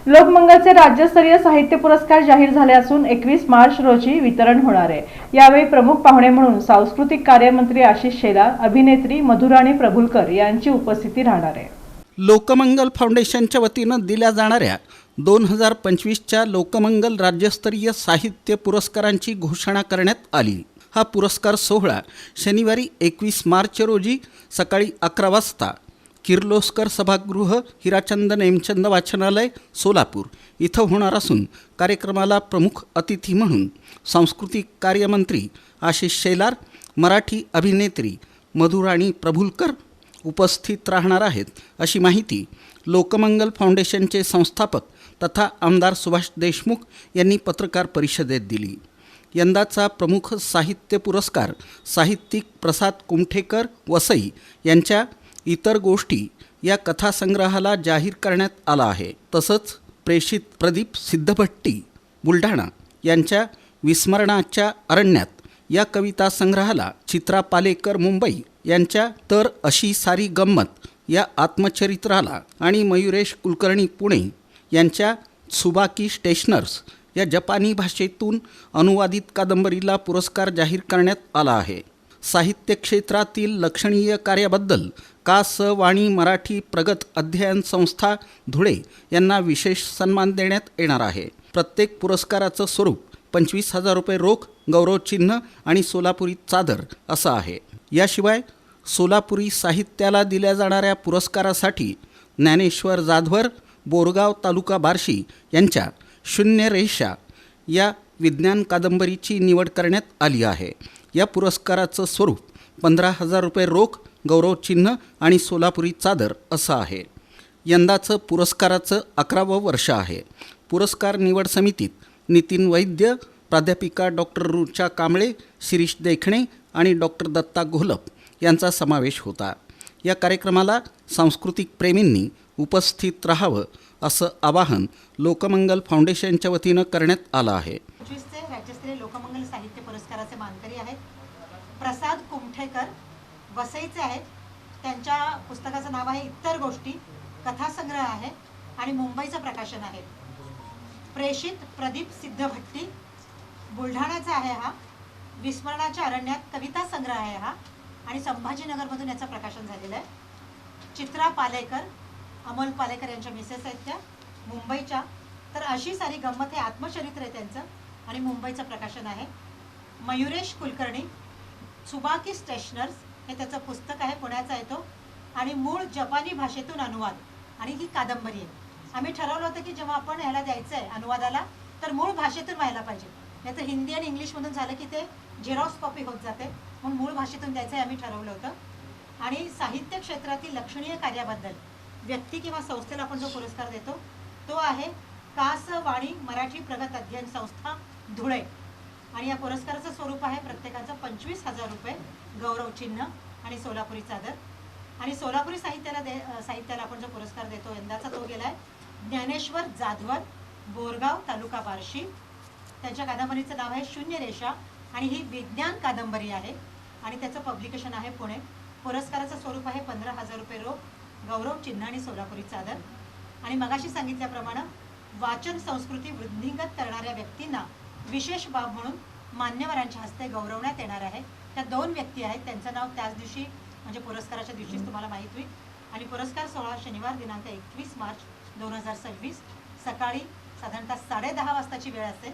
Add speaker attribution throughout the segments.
Speaker 1: लोकमंगलचे राज्यस्तरीय साहित्य पुरस्कार जाहीर झाले असून 21 मार्च रोजी वितरण होणार आहे। यावेळी प्रमुख पाहुणे म्हणून सांस्कृतिक कार्यमंत्री आशिष शेलार, अभिनेत्री मधुराणी प्रभुलकर यांची उपस्थिती राहणार आहे।
Speaker 2: लोकमंगल फाउंडेशनच्या वतीनं दिल्या जाणाऱ्या 2025च्या लोकमंगल राज्यस्तरीय साहित्य पुरस्कारांची घोषणा करण्यात आली। हा पुरस्कार सोहळा शनिवारी 21 मार्च रोजी सकाळी 11 वाजता किर्लोस्कर सभागृह, हिराचंद नेमचंद वाचनालय, सोलापूर इथं होणार असून कार्यक्रमाला प्रमुख अतिथी म्हणून सांस्कृतिक कार्यमंत्री आशिष शेलार, मराठी अभिनेत्री मधुराणी प्रभुलकर उपस्थित राहणार आहेत, अशी माहिती लोकमंगल फाउंडेशनचे संस्थापक तथा आमदार सुभाष देशमुख यांनी पत्रकार परिषदेत दिली। यंदाचा प्रमुख साहित्य पुरस्कार साहित्यिक प्रसाद कुमठेकर वसई यांच्या इतर गोष्टी या कथासंग्रहाला जाहीर करण्यात आला आहे। तसंच प्रेषित प्रदीप सिद्धभट्टी बुलढाणा यांच्या विस्मरणाच्या अरण्यात या कविता संग्रहाला, चित्रा पालेकर मुंबई यांच्या तर अशी सारी गंमत या आत्मचरित्राला आणि मयुरेश कुलकर्णी पुणे यांच्या त्सुबाकी स्टेशनर्स या जपानी भाषेतून अनुवादित कादंबरीला पुरस्कार जाहीर करण्यात आला आहे। साहित्य क्षेत्रातील लक्षणीय कार्याबद्दल का.स. वाणी मराठी प्रगत अध्ययन संस्था धुळे यांना विशेष सन्मान देण्यात येणार आहे। प्रत्येक पुरस्काराचं स्वरूप 25,000 रुपये रोख, गौरवचिन्ह आणि सोलापुरी चादर असं आहे। याशिवाय सोलापुरी साहित्याला दिल्या जाणाऱ्या पुरस्कारासाठी ज्ञानेश्वर जाधवर, बोरगाव तालुका बार्शी यांच्या शून्य रेषा या विज्ञान कादंबरीची निवड करण्यात आली आहे। या पुरस्काराचं स्वरूप 15,000 रुपये रोख, गौरवचिन्ह आणि सोलापुरी चादर असं आहे। यंदाचं पुरस्काराचं 11वं वर्ष आहे। पुरस्कार निवड समितीत नितीन वैद्य, प्राध्यापिका डॉक्टर रुचा कांबळे, शिरीष देखणे आणि डॉक्टर दत्ता घोलप यांचा समावेश होता। या कार्यक्रमाला सांस्कृतिक प्रेमींनी उपस्थित राहावं असं आवाहन लोकमंगल फाउंडेशनच्या वतीनं करण्यात आलं आहे।
Speaker 3: राज्यस्तरीय लोकमंगल साहित्य पुरस्काराचे मानकरी आहेत प्रसाद कुमठेकर, वसईचे आहेत। त्यांच्या पुस्तकाचं नाव आहे इतर गोष्टी, कथासंग्रह आहे आणि मुंबईचं प्रकाशन आहे। प्रेषित प्रदीप सिद्धभट्टी बुलढाण्याचा आहे हा, विस्मरणाच्या अरण्यात कविता संग्रह आहे हा आणि संभाजीनगरमधून याचं प्रकाशन झालेलं आहे। चित्रा पालेकर, अमोल पालेकर यांच्या मिसेस आहेत त्या, मुंबईच्या। तर अशी सारी गंमत हे आत्मचरित्र आहे त्यांचं आणि मुंबईचं प्रकाशन आहे। मयुरेश कुलकर्णी, त्सुबाकी स्टेशनर्स हे त्याचं पुस्तक आहे, पुण्याचा आहे तो आणि मूळ जपानी भाषेतून अनुवाद आणि ही कादंबरी आहे। आम्ही ठरवलं होतं की जेव्हा आपण ह्याला द्यायचं आहे अनुवादाला तर मूळ भाषेतून व्हायला पाहिजे, नाही तर हिंदी आणि इंग्लिशमधून झालं की ते झेरॉक्स कॉपी होत जाते, म्हणून मूळ भाषेतून द्यायचं आहे आम्ही ठरवलं होतं। आणि साहित्य क्षेत्रातील लक्षणीय कार्याबद्दल व्यक्ती किंवा संस्थेला आपण जो पुरस्कार देतो तो आहे का.स. वाणी मराठी प्रगत अध्ययन संस्था धुळे आणि या पुरस्काराचं स्वरूप आहे प्रत्येकाचं 25,000 रुपये, गौरवचिन्ह आणि सोलापुरी चादर। आणि सोलापुरी साहित्याला आपण जो पुरस्कार देतो यंदाचा तो गेलाय ज्ञानेश्वर जाधवर, बोरगाव तालुका बार्शी। त्यांच्या कादंबरीचं नाव आहे शून्य रेषा आणि ही विज्ञान कादंबरी आहे आणि त्याचं पब्लिकेशन आहे पुणे। पुरस्काराचं स्वरूप आहे 15,000 रुपये रोख, गौरवचिन्ह आणि सोलापुरी चादर। आणि मगाशी सांगितल्याप्रमाणे वाचन संस्कृती वृद्धिंगत करणाऱ्या व्यक्तींना विशेष बाब म्हणून मान्यवरांच्या हस्ते गौरवण्यात येणार आहे। त्या 2 व्यक्ती आहेत, त्यांचं नाव त्याच दिवशी म्हणजे पुरस्काराच्या दिवशीच तुम्हाला माहीत होईल। आणि पुरस्कार सोहळा शनिवार दिनांक 21 मार्च 2026 सकाळी साधारणतः 10:30 वाजताची वेळ असेल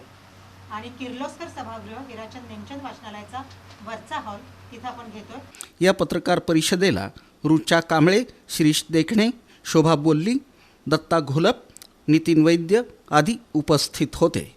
Speaker 3: आणि किर्लोस्कर सभागृह, हिराचंद नेमचंद वाचनालयाचा वरचा हॉल तिथं आपण घेतोय।
Speaker 2: या पत्रकार परिषदेला रुचा कांबळे, शिरीष देखणे, शोभा बोल्ली, दत्ता घोलप, नितीन वैद्य आदी उपस्थित होते।